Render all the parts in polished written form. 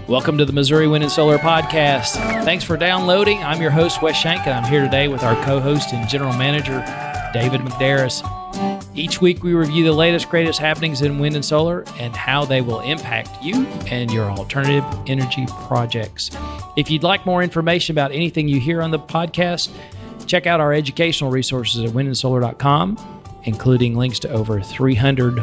Welcome to the Missouri Wind and Solar Podcast. Thanks for downloading. I'm your host, Wes Shank, and I'm here today with our co-host and general manager, David McDarris. Each week, we review the latest, greatest happenings in wind and solar and how they will impact you and your alternative energy projects. If you'd like more information about anything you hear on the podcast, check out our educational resources at windandsolar.com, including links to over 300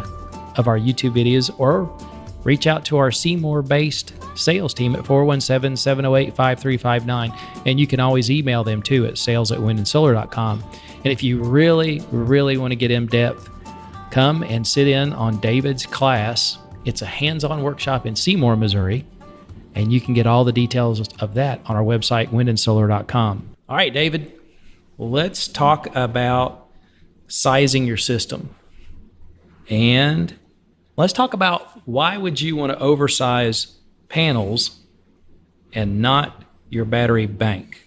of our YouTube videos, or reach out to our Seymour-based sales team at 417-708-5359. And you can always email them too at sales@windandsolar.com. And if you really want to get in depth, come and sit in on David's class. It's a hands-on workshop in Seymour, Missouri. And you can get all the details of that on our website, windandsolar.com. All right, David, let's talk about sizing your system. And let's talk about why would you want to oversize panels and not your battery bank?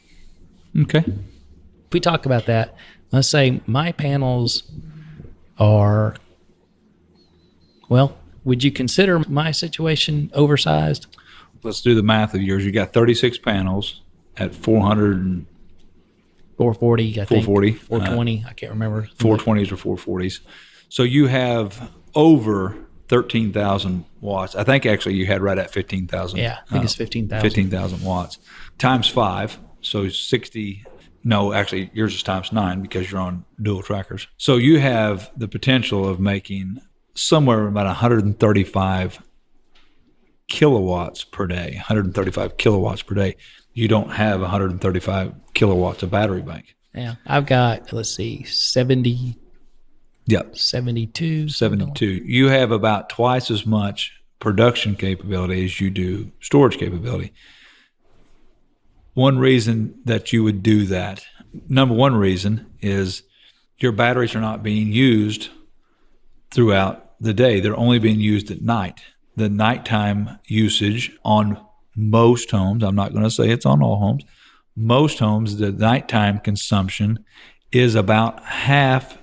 Okay. If we talk about that, let's say my panels are, well, would you consider my situation oversized? Let's do the math of yours. You got 36 panels at 440, 420, I can't remember. 420s or 440s. So you have over 13,000 watts. I think actually you had right at 15,000. Yeah, I think it's 15,000. 15,000 watts times 5. So 60. No, actually yours is times 9 because you're on dual trackers. So you have the potential of making somewhere about 135 kilowatts per day. 135 kilowatts per day. You don't have 135 kilowatts of battery bank. Yeah, I've got, let's see, 70. Yep. 72. You have about twice as much production capability as you do storage capability. One reason that you would do that, number one reason, is your batteries are not being used throughout the day. They're only being used at night. The nighttime usage on most homes, I'm not going to say it's on all homes, most homes, the nighttime consumption is about half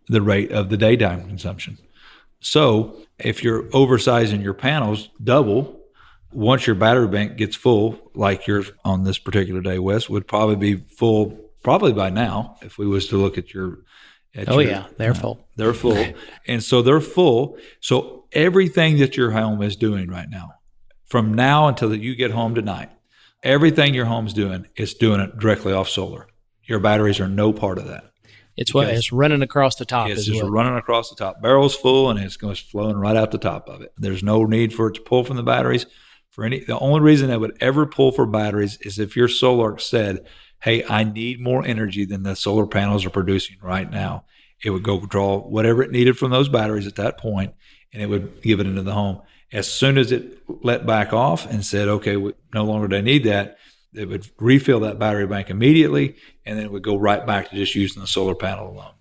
the rate of the daytime consumption. So if you're oversizing your panels double, once your battery bank gets full, like yours on this particular day, Wes, would probably be full probably by now if we was to look at your they're full. They're full. And so they're full. So everything that your home is doing right now, from now until you get home tonight, everything your home's doing, it's doing it directly off solar. Your batteries are no part of that. It's running across the top. It's just running across the top. Barrel's full, and it's going to flowing right out the top of it. There's no need for it to pull from the batteries. The only reason it would ever pull for batteries is if your solar said, "Hey, I need more energy than the solar panels are producing right now." It would go draw whatever it needed from those batteries at that point, and it would give it into the home. As soon as it let back off and said, "Okay, no longer do I need that," it would refill that battery bank immediately, and then it would go right back to just using the solar panel alone.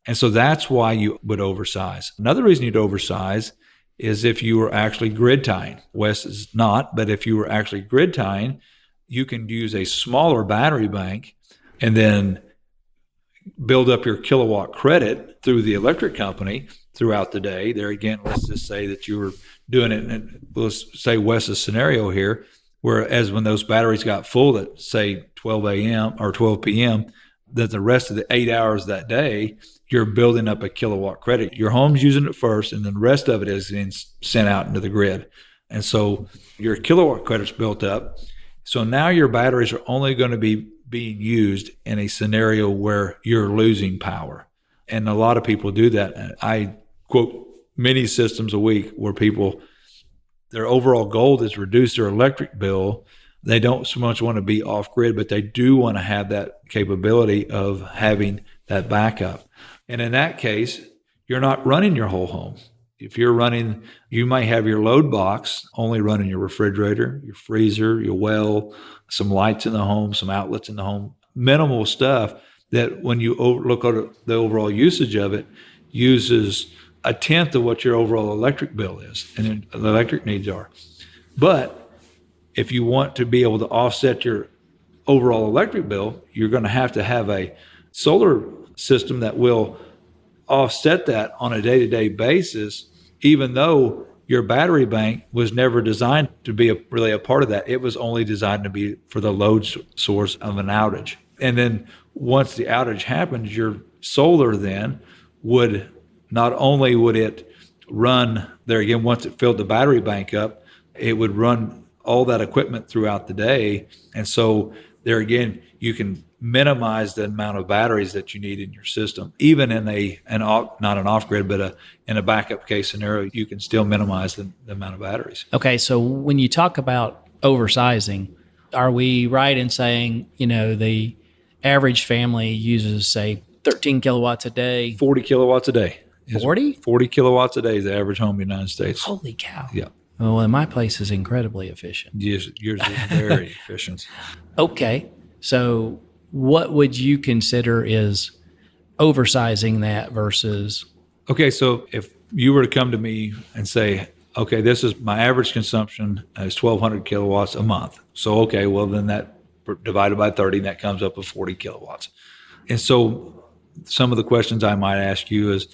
And so that's why you would oversize. Another reason you'd oversize is if you were actually grid tying. Wes is not, but if you were actually grid tying, you can use a smaller battery bank and then build up your kilowatt credit through the electric company throughout the day. There again, let's just say that you were doing it, and let's say Wes's scenario here, whereas when those batteries got full at, say, 12 a.m. or 12 p.m., that the rest of the 8 hours that day, you're building up a kilowatt credit. Your home's using it first, and then the rest of it is being sent out into the grid. And so your kilowatt credit's built up. So now your batteries are only going to be being used in a scenario where you're losing power. And a lot of people do that. I quote many systems a week where people, their overall goal is to reduce their electric bill. They don't so much want to be off grid, but they do want to have that capability of having that backup. And in that case, you're not running your whole home. If you're running, you might have your load box only running your refrigerator, your freezer, your well, some lights in the home, some outlets in the home, minimal stuff that when you look at the overall usage of it, uses a tenth of what your overall electric bill is and the electric needs are. But if you want to be able to offset your overall electric bill, you're going to have a solar system that will offset that on a day-to-day basis, even though your battery bank was never designed to be really a part of that. It was only designed to be for the load source of an outage. And then once the outage happens, your solar then would, not only would it run there again, once it filled the battery bank up, it would run all that equipment throughout the day. And so there again, you can minimize the amount of batteries that you need in your system. Even in not an off-grid, but in a backup case scenario, you can still minimize the amount of batteries. Okay, so when you talk about oversizing, are we right in saying, the average family uses, say, 13 kilowatts a day? 40 kilowatts a day. 40? 40 kilowatts a day is the average home in the United States. Holy cow. Yeah. Well, and my place is incredibly efficient. Yes, yours is very efficient. Okay, so what would you consider is oversizing that versus? Okay, so if you were to come to me and say, okay, this is my average consumption is 1,200 kilowatts a month. So, okay, well, then that divided by 30, that comes up with 40 kilowatts. And so some of the questions I might ask you is,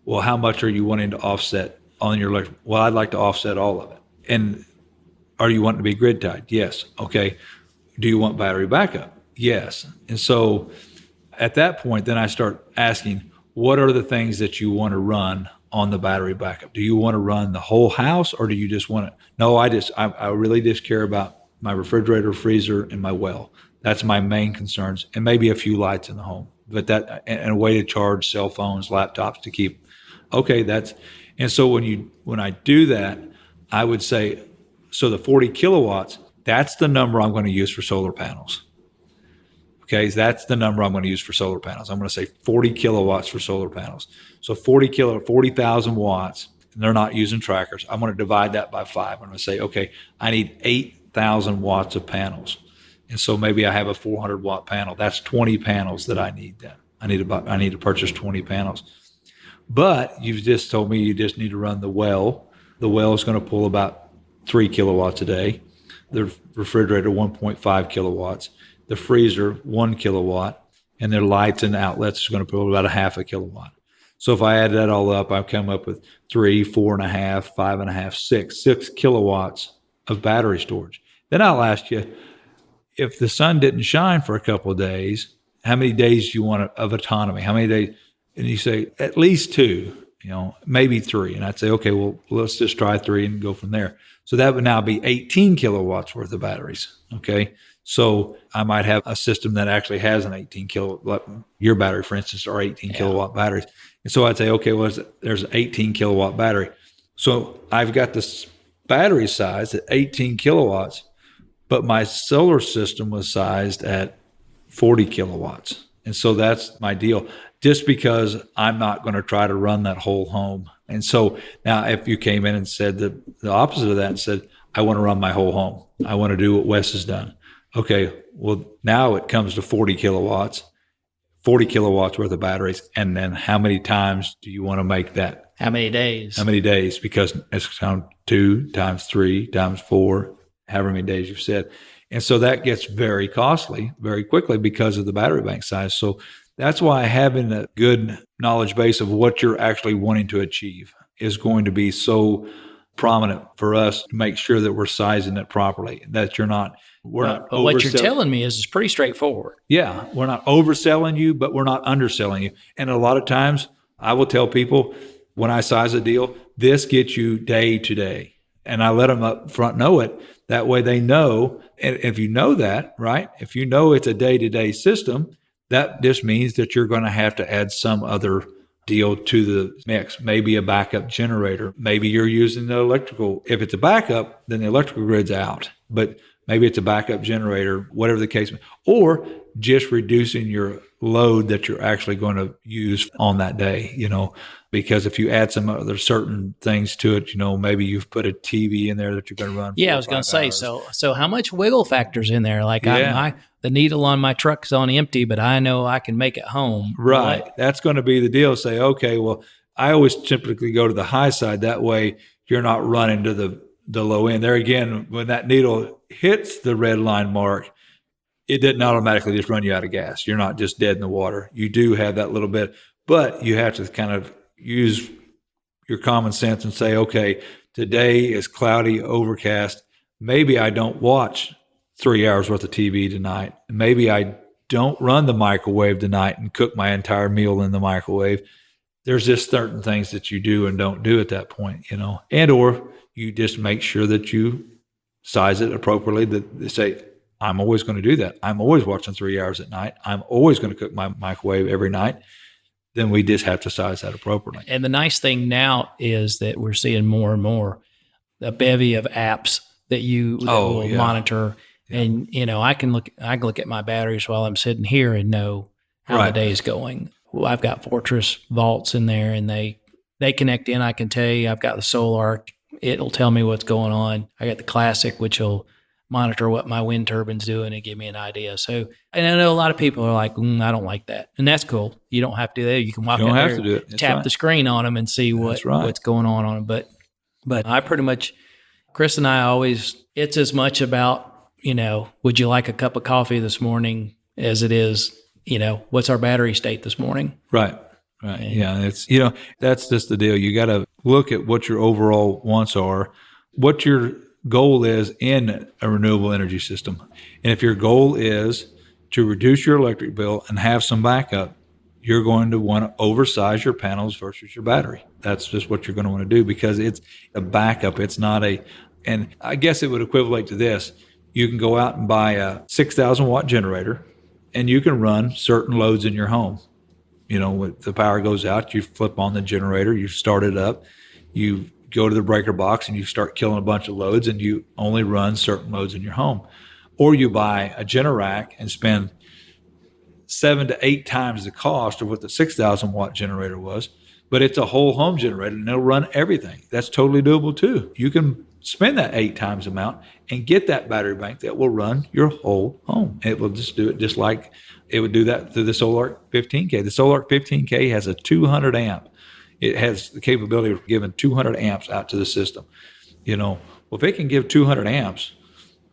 well, how much are you wanting to offset on your electric? Well, I'd like to offset all of it. And are you wanting to be grid tied? Yes. Okay. Do you want battery backup? Yes. And so at that point, then I start asking, what are the things that you want to run on the battery backup? Do you want to run the whole house, or do you just want to? No, I really just care about my refrigerator, freezer, and my well. That's my main concerns, and maybe a few lights in the home, but that and a way to charge cell phones, laptops to keep. Okay, and so when I do that, I would say, so the 40 kilowatts, that's the number I'm going to use for solar panels. Okay, that's the number I'm going to use for solar panels. I'm going to say 40 kilowatts for solar panels. So 40,000 watts, and they're not using trackers. I'm going to divide that by 5. I'm going to say, okay, I need 8,000 watts of panels. And so maybe I have a 400 watt panel. That's 20 panels that I need then. I need to purchase 20 panels. But you've just told me you just need to run the well. The well is going to pull about 3 kilowatts a day. The refrigerator, 1.5 kilowatts. The freezer, 1 kilowatt. And their lights and outlets is going to pull about a half a kilowatt. So if I add that all up, I come up with 3, 4.5, 5.5, 6 kilowatts of battery storage. Then I'll ask you, if the sun didn't shine for a couple of days, how many days do you want of autonomy? How many days? And you say, at least 2, maybe 3. And I'd say, okay, well, let's just try 3 and go from there. So that would now be 18 kilowatts worth of batteries. Okay. So I might have a system that actually has an 18 kilowatt, your battery, for instance, are 18 kilowatt batteries. And so I'd say, okay, well, there's an 18 kilowatt battery. So I've got this battery size at 18 kilowatts, but my solar system was sized at 40 kilowatts. And so that's my deal, just because I'm not going to try to run that whole home. And so now if you came in and said the opposite of that and said, I want to run my whole home, I want to do what Wes has done. Okay, well, now it comes to 40 kilowatts worth of batteries. And then how many times do you want to make that? How many days? Because it's 2 times 3 times 4, however many days you've said. And so that gets very costly very quickly because of the battery bank size. So that's why having a good knowledge base of what you're actually wanting to achieve is going to be so prominent for us to make sure that we're sizing it properly, that but what you're telling me is pretty straightforward. Yeah, we're not overselling you, but we're not underselling you. And a lot of times I will tell people when I size a deal, this gets you day to day. And I let them up front know it. That way they know. And if you know that, right, if you know it's a day-to-day system, that just means that you're going to have to add some other deal to the mix, maybe a backup generator. Maybe you're using the electrical. If it's a backup, then the electrical grid's out. But maybe it's a backup generator, whatever the case may be. Or just reducing your load that you're actually going to use on that day, because if you add some other certain things to it, maybe you've put a TV in there that you're going to run. Yeah, I was going to say, so how much wiggle factor's in there? Like the needle on my truck's on empty, but I know I can make it home. Right. That's going to be the deal. Say, okay, well, I always typically go to the high side. That way you're not running to the low end. There again, when that needle hits the red line mark, it didn't automatically just run you out of gas. You're not just dead in the water. You do have that little bit, but you have to kind of use your common sense and say, okay, today is cloudy, overcast. Maybe I don't watch 3 hours worth of TV tonight. Maybe I don't run the microwave tonight and cook my entire meal in the microwave. There's just certain things that you do and don't do at that point, and or you just make sure that you size it appropriately, that they say, I'm always going to do that. I'm always watching 3 hours at night. I'm always going to cook my microwave every night. Then we just have to size that appropriately. And the nice thing now is that we're seeing more and more a bevy of apps that will monitor. Yeah. And, I can look at my batteries while I'm sitting here and know how the day is going. Well, I've got Fortress vaults in there, and they connect in. I can tell you, I've got the Solar. It'll tell me what's going on. I got the Classic, which will monitor what my wind turbine's doing and give me an idea. So, and I know a lot of people are like, I don't like that. And that's cool. You don't have to do that. You can walk out there, tap the screen on them and see what's going on them. But I pretty much, Chris and I always, it's as much about, would you like a cup of coffee this morning as it is, what's our battery state this morning? Right. Yeah. It's, that's just the deal. You got to look at what your overall wants are, what your goal is in a renewable energy system. And if your goal is to reduce your electric bill and have some backup, you're going to want to oversize your panels versus your battery. That's just what you're going to want to do, because it's a backup. It's not and I guess it would equivalent to this. You can go out and buy a 6,000 watt generator, and you can run certain loads in your home. When the power goes out, you flip on the generator, you start it up, you go to the breaker box and you start killing a bunch of loads, and you only run certain loads in your home. Or you buy a Generac and spend 7 to 8 times the cost of what the 6,000 watt generator was, but it's a whole home generator and it'll run everything. That's totally doable too. You can spend that 8 times amount and get that battery bank that will run your whole home. It will just do it just like it would do that through the Solar 15K. The Solar 15K has a 200 amp. It has the capability of giving 200 amps out to the system. Well, if it can give 200 amps,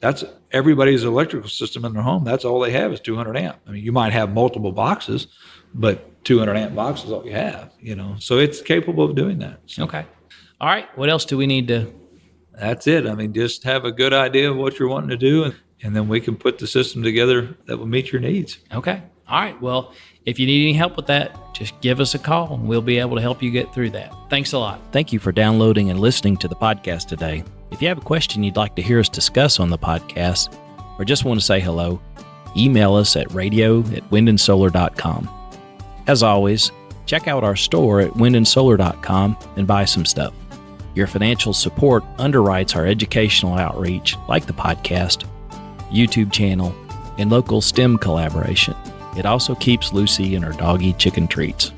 that's everybody's electrical system in their home. That's all they have is 200 amp. I mean, you might have multiple boxes, but 200 amp box is all you have, So it's capable of doing that. So. Okay. All right. What else do we need to? That's it. I mean, just have a good idea of what you're wanting to do, and then we can put the system together that will meet your needs. Okay. All right. Well, if you need any help with that, just give us a call and we'll be able to help you get through that. Thanks a lot. Thank you for downloading and listening to the podcast today. If you have a question you'd like to hear us discuss on the podcast, or just want to say hello, email us at radio@windandsolar.com. As always, check out our store at windandsolar.com and buy some stuff. Your financial support underwrites our educational outreach, like the podcast, YouTube channel, and local STEM collaboration. It also keeps Lucy and her doggy chicken treats.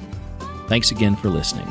Thanks again for listening.